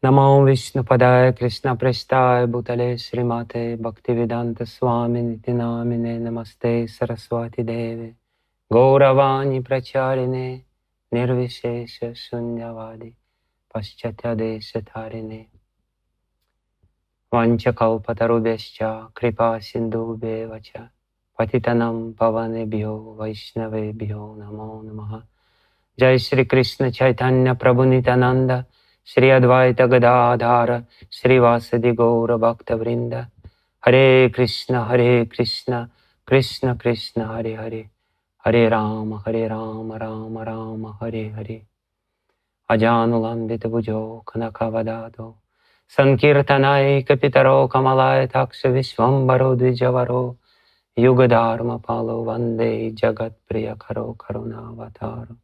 Namo Vishnupadaya Krishna Prestaya Bhutale Srimate Bhakti Vedanta Swami Niti Namine Namaste Saraswati Deve Gauravani Pracharine Nirvishesha Shunyavadi Paschatya Deshatharine Vanchakalpatarubhescha Kripa Sindhubhevacha Patitanam Pavanebhyo Vaishnavebhyo Namo Namaha. Jai Shri Krishna Chaitanya Prabhu Nityananda Shri Advaita Gadadhara Shri Vasadi Gaura Bhakta Vrinda. Hare Krishna Krishna Krishna Hare Hare Hare Rama Rama Rama Hare Hare. Ajanulambita Bhujo Kanakavadado Sankirtanai Kapitaro Kamalaya Taksha Vishwambaro Dvijavaro Yugadharma Palo Vande Jagat Priya Karo Karunavataro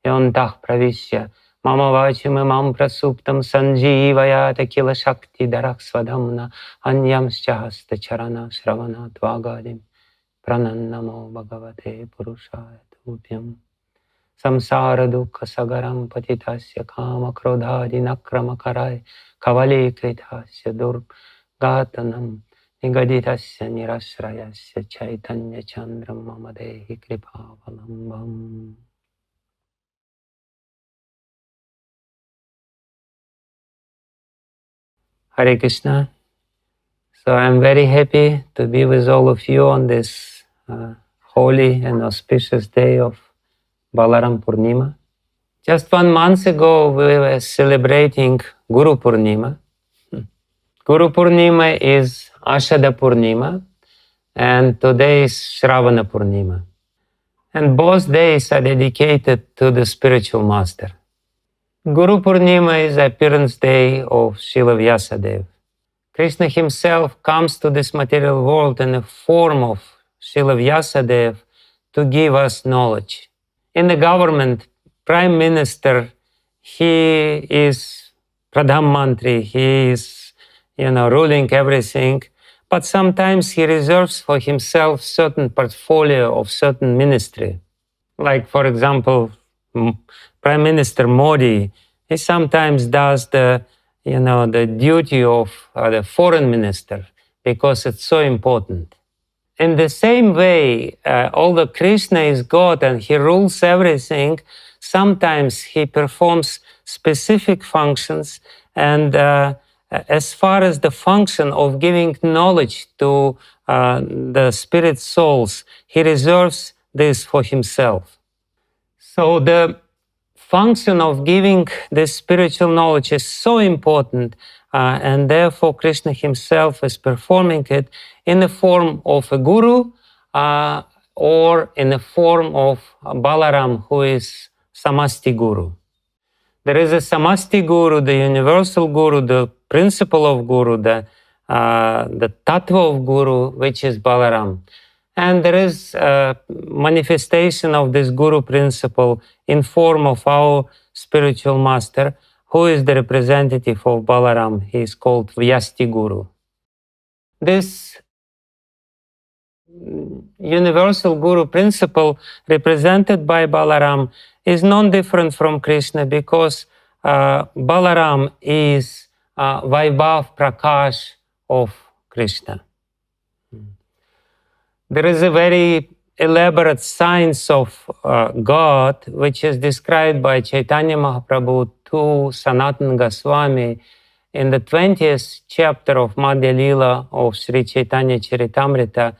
Yontah Pravishya Mama Vachimamam Prasuptam Sanjeevayata Kila Shakti Darakshvadhamna Anyamscha Hasta Charana Shravana Tvagadim Pranannamo Bhagavate Purushaya Tubhyam Samsara Dukkha Sagaram Patitasya Kama Krodhadi Nakrama Karai Kavali Kritasya Durgatanam Nigaditasya Nirashrayasya Chaitanya Chandram Mamadehi Kripavalambam. Hare Krishna. So I'm very happy to be with all of you on this holy and auspicious day of Balaram Purnima. Just 1 month ago, we were celebrating Guru Purnima. Guru Purnima is Ashada Purnima, and today is Shravana Purnima. And both days are dedicated to the spiritual master. Guru Purnima is the appearance day of Srila Vyasadeva. Krishna himself comes to this material world in the form of Srila Vyasadeva to give us knowledge. In the government, Prime Minister, he is Pradhan Mantri, he is, ruling everything, but sometimes he reserves for himself certain portfolio of certain ministry. Like, for example, Prime Minister Modi, he sometimes does the duty of the foreign minister because it's so important. In the same way, although Krishna is God and he rules everything, sometimes he performs specific functions, and as far as the function of giving knowledge to the spirit souls, he reserves this for himself. So the function of giving this spiritual knowledge is so important, and therefore Krishna himself is performing it in the form of a guru or in the form of Balaram, who is Samasti Guru. There is a Samasti Guru, the universal Guru, the principle of Guru, the Tattva of Guru, which is Balaram. And there is a manifestation of this Guru principle in form of our spiritual master, who is the representative of Balaram. He is called Vyasti Guru. This universal Guru principle represented by Balaram is non-different from Krishna, because Balaram is Vaibhav Prakash of Krishna. There is a very elaborate science of God, which is described by Chaitanya Mahaprabhu to Sanatana Goswami in the 20th chapter of Madhya Lila of Sri Chaitanya Charitamrita.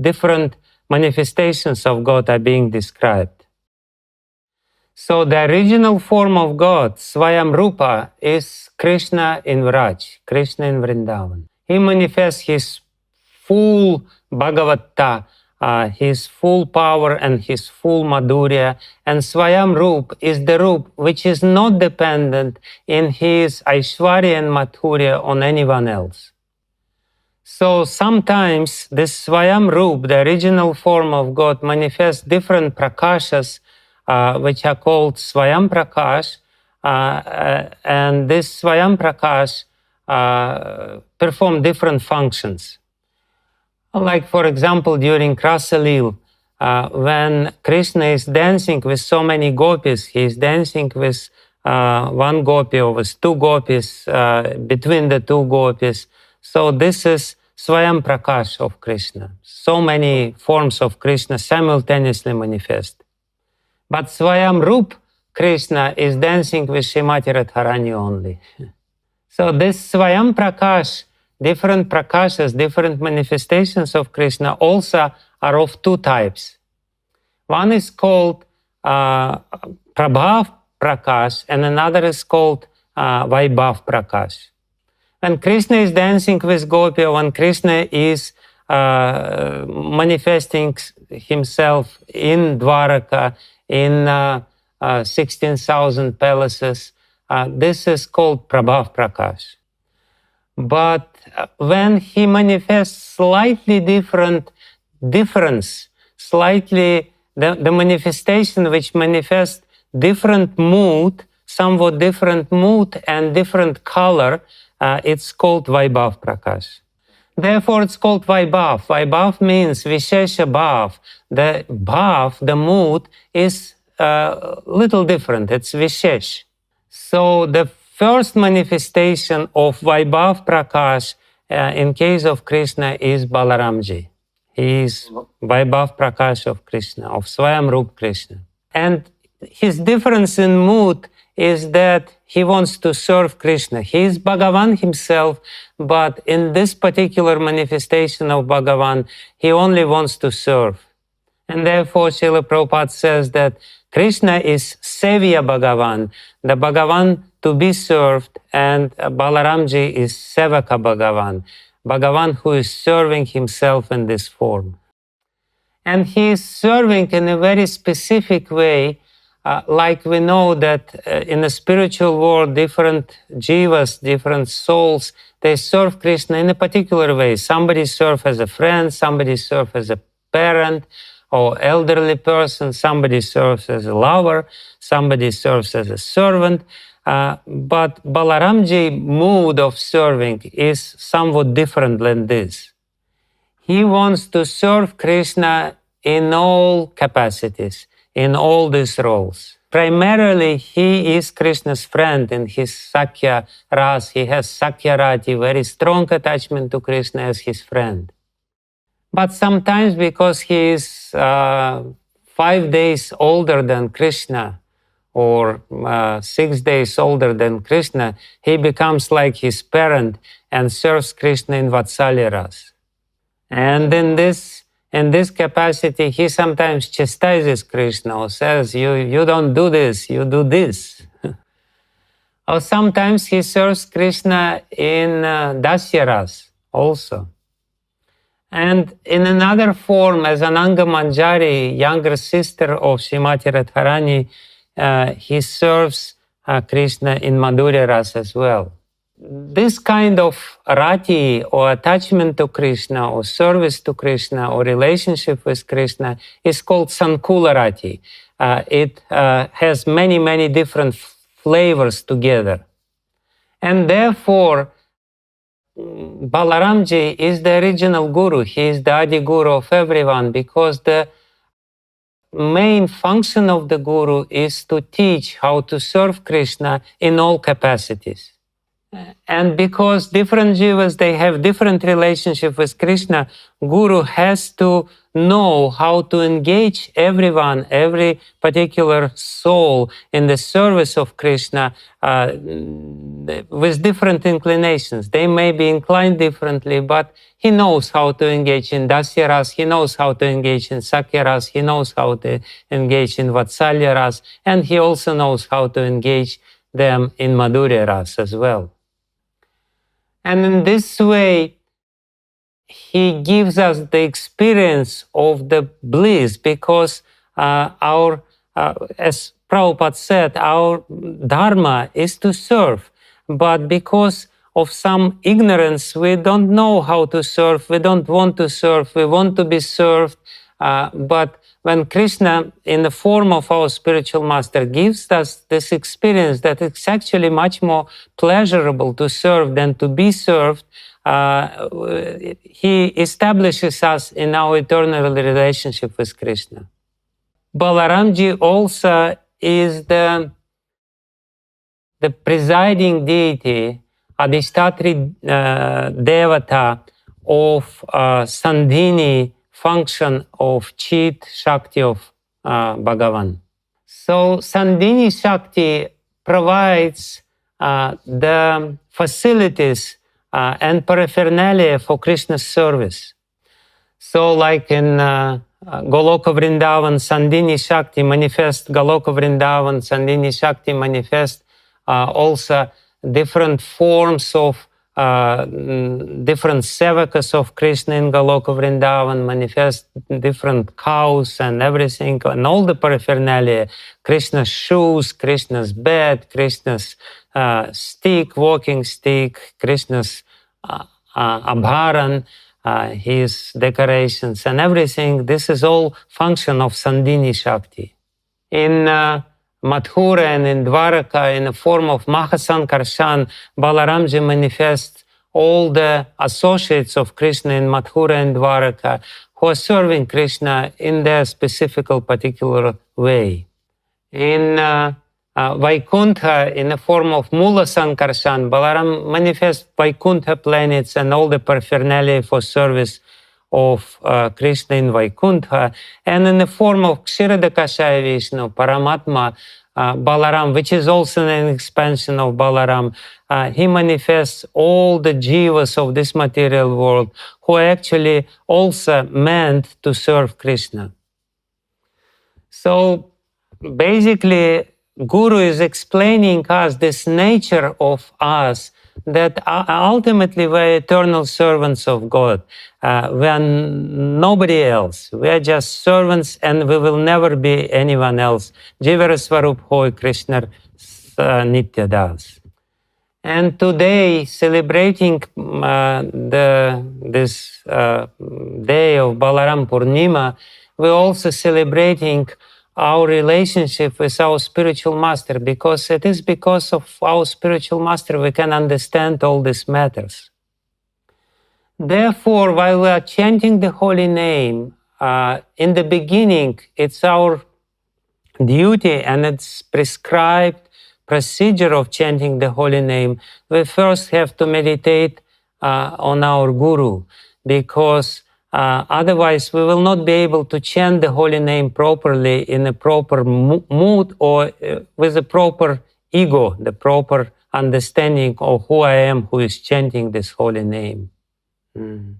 Different manifestations of God are being described. So the original form of God, Swayam Rupa, is Krishna in Vraj, Krishna in Vrindavan. He manifests his full Bhagavata, his full power and his full Madhurya, and Swayam Rup is the Rup which is not dependent in his Aishwarya and Madhurya on anyone else. So sometimes this Swayam Rup, the original form of God, manifests different prakashas, which are called Swayam Prakash, and this Swayam Prakash perform different functions. Like, for example, during Rasa Lila, when Krishna is dancing with so many gopis, he is dancing with one gopi or with two gopis, between the two gopis. So this is Swayam Prakash of Krishna. So many forms of Krishna simultaneously manifest. But Swayam Rup Krishna is dancing with Srimati Radharani only. So this Swayam Prakash, different prakashas, different manifestations of Krishna also are of two types. One is called Prabhav Prakash and another is called Vaibhav Prakash. When Krishna is dancing with Gopi, when Krishna is manifesting himself in Dwaraka, in 16,000 palaces, this is called Prabhav Prakash. But when he manifests slightly difference, slightly the manifestation which manifests different mood, somewhat different mood and different color, it's called Vaibhav Prakash. Therefore, it's called Vaibhav. Vaibhav means Vishesha Bhav. The Bhav, the mood, is little different. It's Vishesh. So the first manifestation of Vaibhav Prakash in case of Krishna is Balaramji. He is Vaibhav Prakash of Krishna, of Swayam Rup Krishna. And his difference in mood is that he wants to serve Krishna. He is Bhagavan himself, but in this particular manifestation of Bhagavan, he only wants to serve. And therefore, Srila Prabhupada says that Krishna is Sevya Bhagavan, the Bhagavan to be served, and Balaramji is Sevaka Bhagavan, Bhagavan who is serving himself in this form. And he is serving in a very specific way, like we know that in the spiritual world, different jivas, different souls, they serve Krishna in a particular way. Somebody serves as a friend, somebody serves as a parent or elderly person, somebody serves as a lover, somebody serves as a servant. But Balaramji mood of serving is somewhat different than this. He wants to serve Krishna in all capacities, in all these roles. Primarily, he is Krishna's friend in his Sakya Ras. He has Sakya Rati, very strong attachment to Krishna as his friend. But sometimes because he is 5 days older than Krishna, or 6 days older than Krishna, he becomes like his parent and serves Krishna in Vatsalya Ras. And in this capacity, he sometimes chastises Krishna or says, you don't do this, you do this. Or sometimes he serves Krishna in Dasya Ras also. And in another form, as Ananga Manjari, younger sister of Srimati Radharani, he serves Krishna in Madhurya Ras as well. This kind of rati or attachment to Krishna or service to Krishna or relationship with Krishna is called Sankula Rati. It has many, many different flavors together. And therefore, Balaramji is the original guru. He is the Adi Guru of everyone because the main function of the guru is to teach how to serve Krishna in all capacities. And because different jivas, they have different relationship with Krishna, Guru has to know how to engage everyone, every particular soul in the service of Krishna with different inclinations. They may be inclined differently, but he knows how to engage in Dasya Ras, he knows how to engage in Sakya Ras, he knows how to engage in Vatsalya Ras, and he also knows how to engage them in Madhurya Ras as well. And in this way, he gives us the experience of the bliss because as Prabhupada said, our dharma is to serve. But because of some ignorance, we don't know how to serve, we don't want to serve, we want to be served. But when Krishna, in the form of our spiritual master, gives us this experience that it's actually much more pleasurable to serve than to be served, he establishes us in our eternal relationship with Krishna. Balaramji also is the the presiding deity, Adhishtatri Devata of Sandhini function of Chit Shakti of Bhagavan. So Sandhini Shakti provides the facilities and paraphernalia for Krishna's service. So like in Goloka Vrindavan, Sandhini Shakti manifest Goloka Vrindavan, Sandhini Shakti manifest also different forms of different sevakas of Krishna in Goloka Vrindavan, manifest different cows and everything, and all the paraphernalia, Krishna's shoes, Krishna's bed, Krishna's stick, walking stick, Krishna's abharan, his decorations and everything. This is all function of Sandhini Shakti. In Mathura and in Dwaraka, in the form of Mahasankarshan, Balaramji manifests all the associates of Krishna in Mathura and Dwaraka who are serving Krishna in their specific particular way. In Vaikuntha, in the form of Mula Sankarshan, Balaram manifests Vaikuntha planets and all the paraphernalia for service of Krishna in Vaikuntha, and in the form of Kshiradakashaya Vishnu, Paramatma, Balaram, which is also an expansion of Balaram, he manifests all the jivas of this material world who are actually also meant to serve Krishna. So basically, Guru is explaining us this nature of us, that ultimately we're eternal servants of God. We are nobody else. We are just servants and we will never be anyone else. Jivara Swarup Hoy Krishna Nitya Das. And today, celebrating this day of Balaram Purnima, we're also celebrating our relationship with our spiritual master, because it is because of our spiritual master we can understand all these matters. Therefore, while we are chanting the holy name, in the beginning, it's our duty and it's prescribed procedure of chanting the holy name. We first have to meditate on our Guru, because otherwise we will not be able to chant the holy name properly in a proper mood or with a proper ego, the proper understanding of who I am who is chanting this holy name. In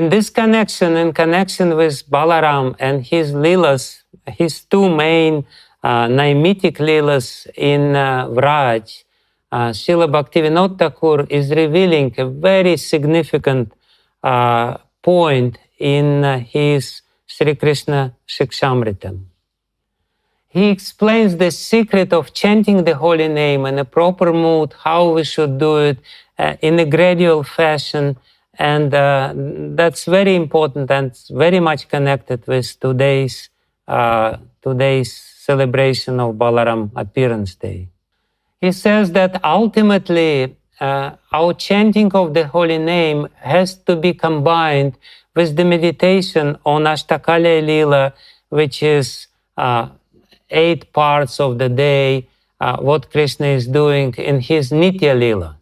this connection, in connection with Balaram and his Leelas, his two main Naimitic Leelas in Vraj, Srila Bhaktivinoda Thakur is revealing a very significant point in his Sri Krishna Shikshamritam. He explains the secret of chanting the holy name in a proper mood, how we should do it in a gradual fashion, and that's very important and very much connected with today's celebration of Balaram Appearance Day. He says that ultimately our chanting of the holy name has to be combined with the meditation on Ashtakalya Leela, which is 8 parts of the day, what Krishna is doing in his Nitya Leela.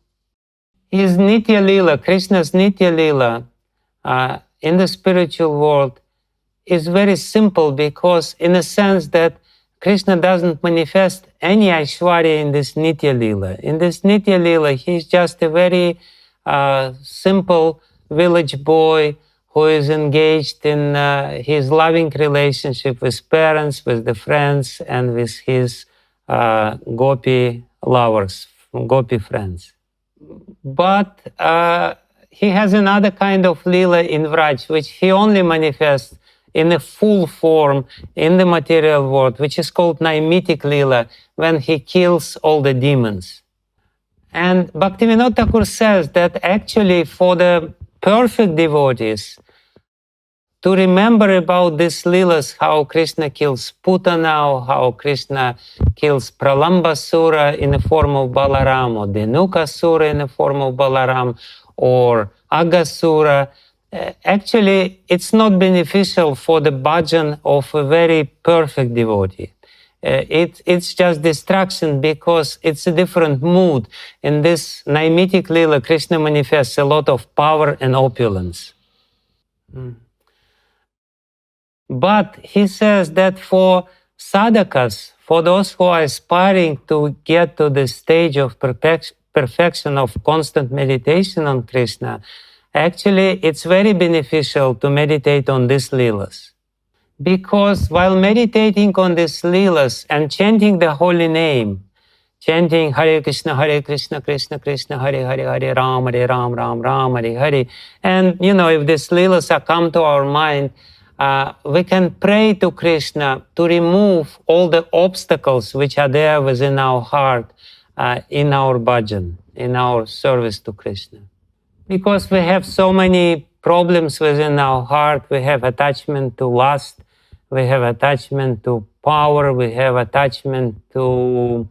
His Nitya Leela, Krishna's Nitya Leela in the spiritual world is very simple, because in a sense that Krishna doesn't manifest any Aishwarya in this Nitya Leela. In this Nitya Leela, he's just a very simple village boy who is engaged in his loving relationship with parents, with the friends, and with his gopi lovers, gopi friends. But he has another kind of Leela in Vraj, which he only manifests in a full form in the material world, which is called Naimitic Leela, when he kills all the demons. And Bhaktivinoda Thakur says that actually for the perfect devotees, to remember about these Leelas, how Krishna kills Putana, how Krishna kills Pralambasura in the form of Balaram, or Dhenukasura in the form of Balaram, or Agasura, actually it's not beneficial for the bhajan of a very perfect devotee. it's just distraction because it's a different mood. In this Naimitic Lila, Krishna manifests a lot of power and opulence. But he says that for sadhakas, for those who are aspiring to get to the stage of perfection of constant meditation on Krishna, actually it's very beneficial to meditate on these leelas. Because while meditating on these leelas and chanting the holy name, chanting Hare Krishna, Krishna Krishna, Hare Hare, Hare Ram, Ram Ram, Hare Hare, and if these leelas are come to our mind, we can pray to Krishna to remove all the obstacles which are there within our heart, in our bhajan, in our service to Krishna. Because we have so many problems within our heart. We have attachment to lust, we have attachment to power, we have attachment to,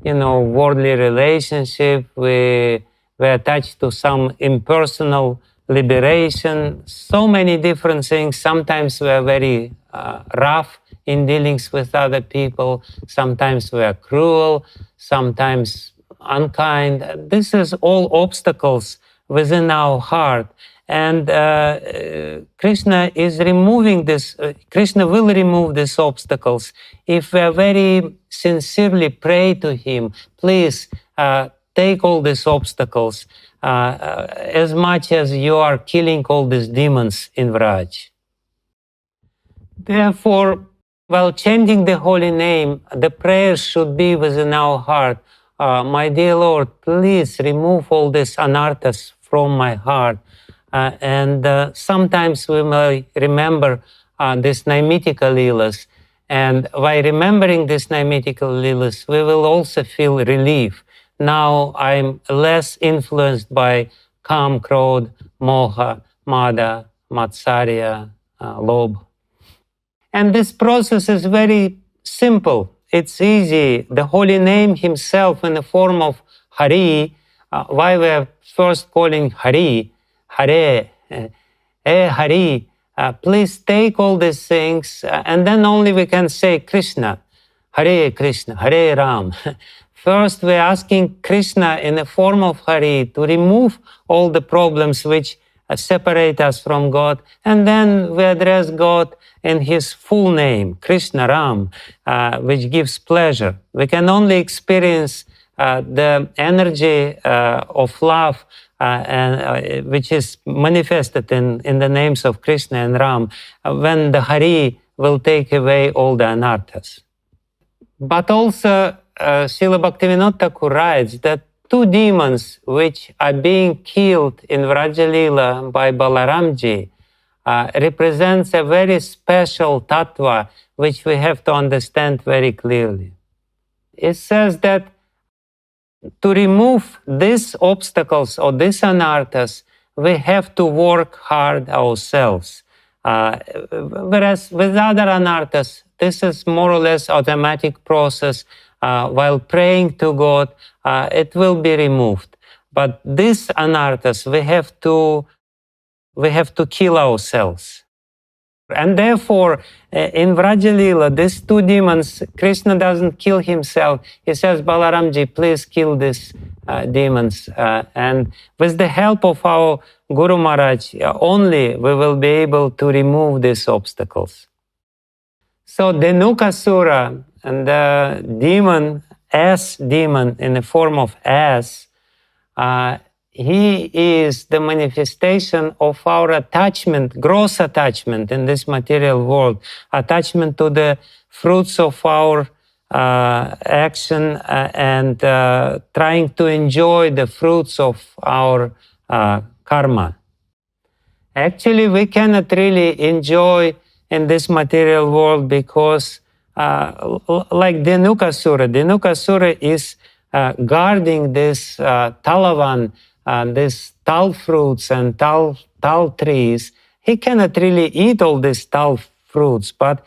worldly relationship, we attach to some impersonal liberation, so many different things. Sometimes we are very rough in dealings with other people, sometimes we are cruel, sometimes unkind. This is all obstacles within our heart. And Krishna is removing this, Krishna will remove these obstacles if we are very sincerely pray to him, please take all these obstacles, as much as you are killing all these demons in Vraj. Therefore, while chanting the holy name, the prayers should be within our heart. My dear Lord, please remove all these anarthas from my heart. And sometimes we may remember these Naimitika Leelas. And by remembering these Naimitika Leelas, we will also feel relief. Now I'm less influenced by Kam, Krodh, Moha, Mada, Matsarya, Lobh. And this process is very simple. It's easy. The holy name himself in the form of Hari, why we are first calling Hari, Hare, Hari, please take all these things and then only we can say Krishna, Hare Ram. First we're asking Krishna in the form of Hari to remove all the problems which separate us from God, and then we address God in his full name, Krishna Ram, which gives pleasure. We can only experience the energy of love which is manifested in the names of Krishna and Ram when the Hari will take away all the anarthas. But also Srila Bhaktivinoda Thakur writes that two demons which are being killed in Vrajalila by Balaramji represents a very special tattva which we have to understand very clearly. It says that to remove these obstacles or these anarthas, we have to work hard ourselves. Whereas with other anarthas, this is more or less automatic process. While praying to God, it will be removed. But these anarthas, we have to kill ourselves. And therefore, in Vrajalila, these two demons, Krishna doesn't kill himself. He says, Balaramji, please kill these demons. And with the help of our Guru Maharaj, only we will be able to remove these obstacles. So Dhenukasura, and the demon, ass demon in the form of ass, he is the manifestation of our attachment, gross attachment in this material world, attachment to the fruits of our action and trying to enjoy the fruits of our karma. Actually, we cannot really enjoy in this material world because like Dhenukasura is guarding this talavan, these tal fruits and tal trees. He cannot really eat all these tal fruits, but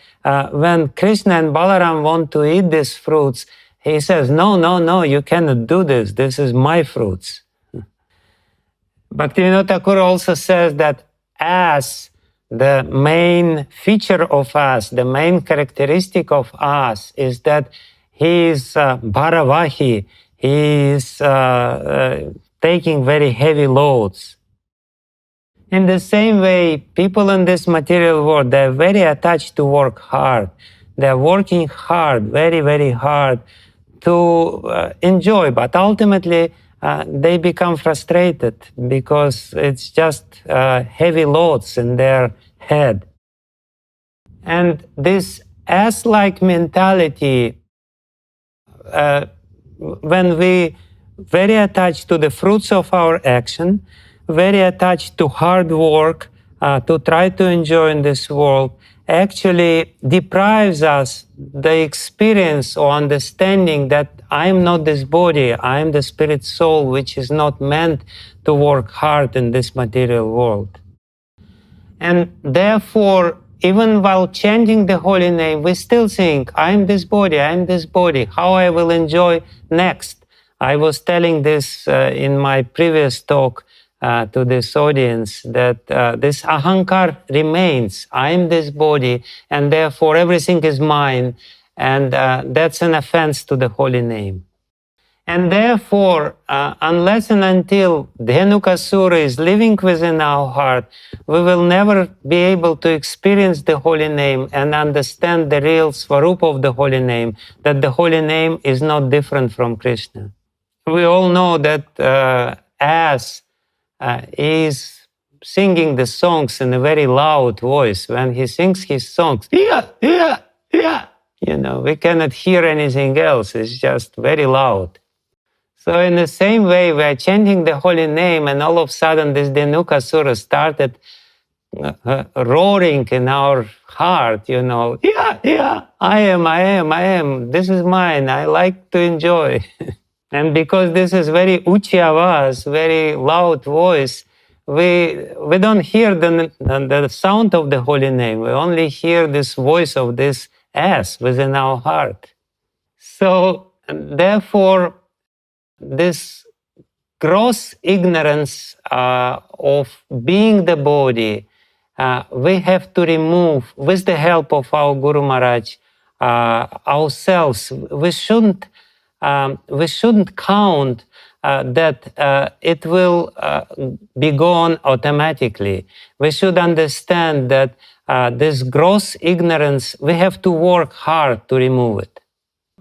when Krishna and Balaram want to eat these fruits, he says, no, you cannot do this. This is my fruits. Bhaktivinoda Thakur also says that ass the main feature of us, the main characteristic of us is that he is Bharavahi, he is taking very heavy loads. In the same way, people in this material world, they're very attached to work hard. They're working hard, very, very hard to enjoy, but ultimately they become frustrated because it's just heavy loads in their head. And this ass-like mentality, when we very attached to the fruits of our action, very attached to hard work, to try to enjoy in this world, actually deprives us the experience or understanding that I am not this body, I am the spirit soul, which is not meant to work hard in this material world. And therefore, even while chanting the holy name, we still think, I am this body, I am this body, how I will enjoy next. I was telling this in my previous talk to this audience, that this ahankar remains. I am this body, and therefore everything is mine. And that's an offense to the holy name. And therefore, unless and until Dhenukasura is living within our heart, we will never be able to experience the holy name and understand the real Svarupa of the holy name, that the holy name is not different from Krishna. We all know that as is singing the songs in a very loud voice, when he sings his songs, we cannot hear anything else, it's just very loud. So in the same way, we are chanting the holy name, and all of a sudden this Dhenukasura started roaring in our heart, I am, this is mine, I like to enjoy. And because this is very uchi avaz, very loud voice, we don't hear the sound of the holy name, we only hear this voice of this ass within our heart. So therefore, this gross ignorance of being the body, we have to remove with the help of our Guru Maharaj ourselves. We shouldn't count that it will be gone automatically. We should understand that this gross ignorance, we have to work hard to remove it.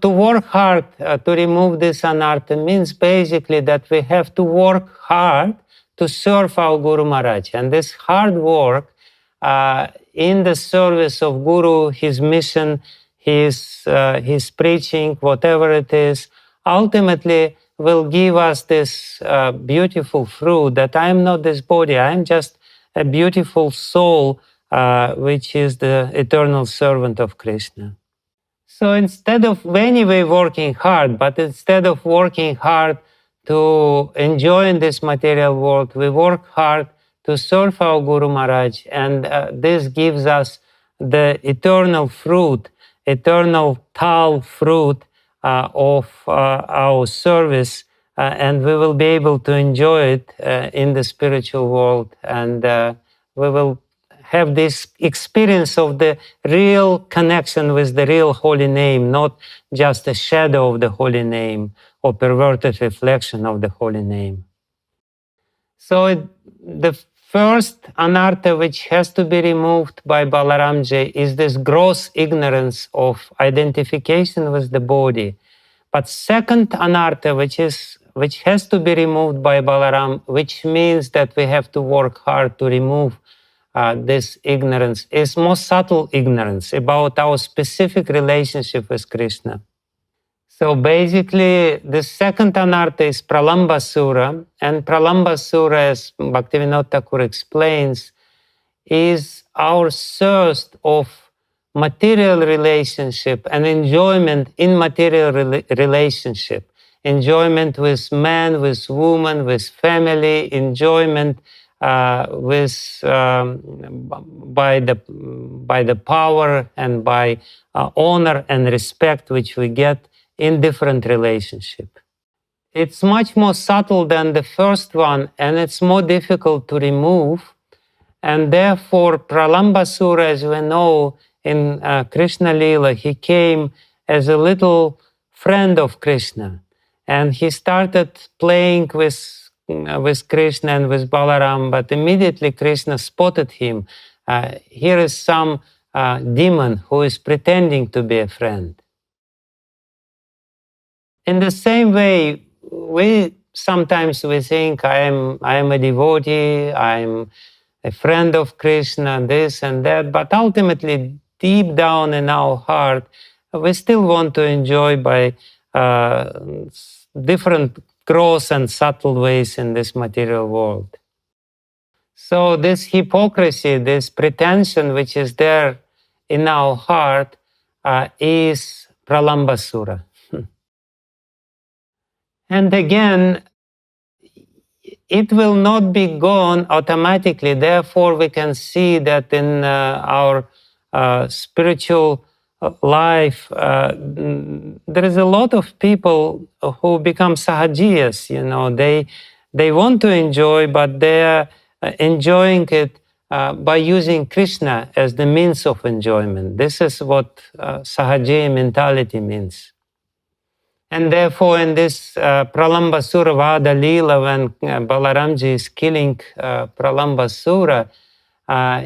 To work hard to remove this anartha means basically that we have to work hard to serve our Guru Maharaj. And this hard work in the service of Guru, his mission, his preaching, whatever it is, ultimately will give us this beautiful fruit that I am not this body, I am just a beautiful soul, which is the eternal servant of Krishna. So instead of anyway working hard, but instead of working hard to enjoy in this material world, we work hard to serve our Guru Maharaj, and this gives us the eternal fruit, eternal tal fruit of our service, and we will be able to enjoy it in the spiritual world, and we will have this experience of the real connection with the real holy name, not just a shadow of the holy name or perverted reflection of the holy name. So the first anartha which has to be removed by Balaramji is this gross ignorance of identification with the body. But second anartha, which has to be removed by Balaram, which means that we have to work hard to remove this ignorance, is most subtle ignorance about our specific relationship with Krishna. So basically, the second anartha is Pralambasura, and Pralambasura, as Bhaktivinoda Thakur explains, is our thirst of material relationship and enjoyment in material relationship, enjoyment with man, with woman, with family, enjoyment by the power and by honor and respect which we get in different relationship. It's much more subtle than the first one, and it's more difficult to remove. And therefore, Pralambasura, as we know in Krishna Lila, he came as a little friend of Krishna. And he started playing with Krishna and with Balaram, but immediately Krishna spotted him. Here is some demon who is pretending to be a friend. In the same way, sometimes we think I am a devotee, I'm a friend of Krishna, this and that, but ultimately, deep down in our heart, we still want to enjoy by different gross and subtle ways in this material world. So this hypocrisy, this pretension which is there in our heart is Pralambasura. And again, it will not be gone automatically. Therefore, we can see that in our spiritual life, there is a lot of people who become sahajiyas. They want to enjoy, but they are enjoying it by using Krishna as the means of enjoyment. This is what sahajiya mentality means. And therefore, in this Pralambasura Vada Leela, when Balaramji is killing Pralambasura,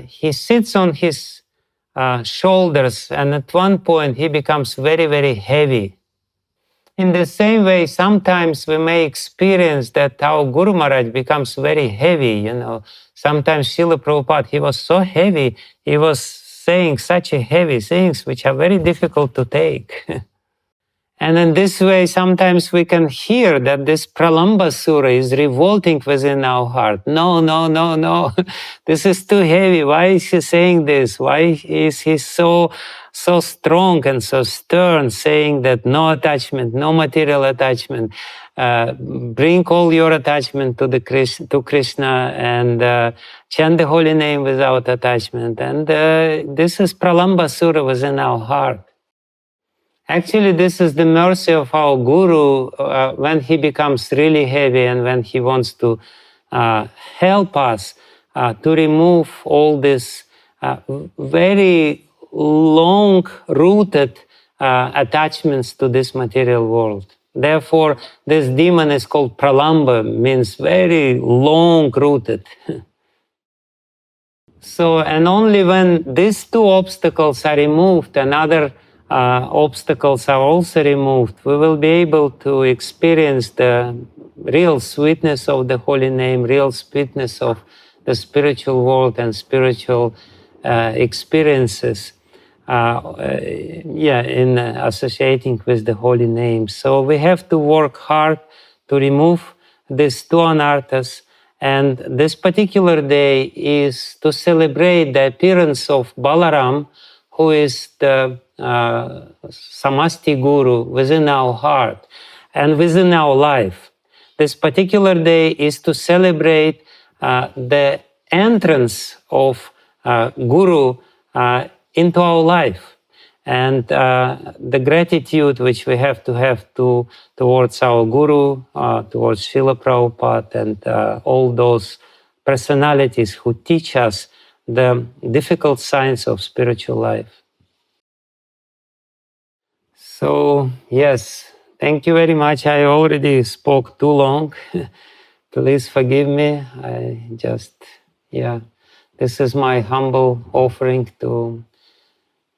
he sits on his shoulders, and at one point he becomes very, very heavy. In the same way, sometimes we may experience that our Guru Maharaj becomes very heavy. Sometimes Srila Prabhupada, he was so heavy, he was saying such a heavy things which are very difficult to take. And in this way, sometimes we can hear that this Pralambasura is revolting within our heart. No, no, no, no. This is too heavy. Why is he saying this? Why is he so strong and so stern, saying that no attachment, no material attachment? Bring all your attachment to Krishna and chant the holy name without attachment. And this is Pralambasura within our heart. Actually, this is the mercy of our Guru when he becomes really heavy and when he wants to help us to remove all these very long-rooted attachments to this material world. Therefore, this demon is called Pralamba, means very long-rooted. So, and only when these two obstacles are removed and other obstacles are also removed, we will be able to experience the real sweetness of the holy name, real sweetness of the spiritual world and spiritual experiences in associating with the holy name. So we have to work hard to remove these two anarthas. And this particular day is to celebrate the appearance of Balaram, who is the Samasti Guru within our heart and within our life. This particular day is to celebrate the entrance of Guru into our life. And the gratitude which we have towards our Guru, towards Srila Prabhupada, and all those personalities who teach us the difficult science of spiritual life. So, yes, thank you very much. I already spoke too long. Please forgive me. This is my humble offering to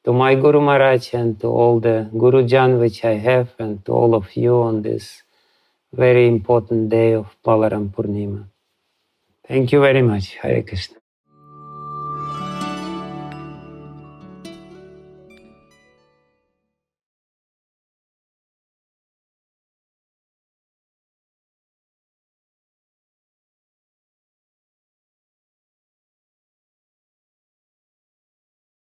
my Guru Maharaj and to all the Guru Jan which I have and to all of you on this very important day of Balaram Purnima. Thank you very much. Hare Krishna.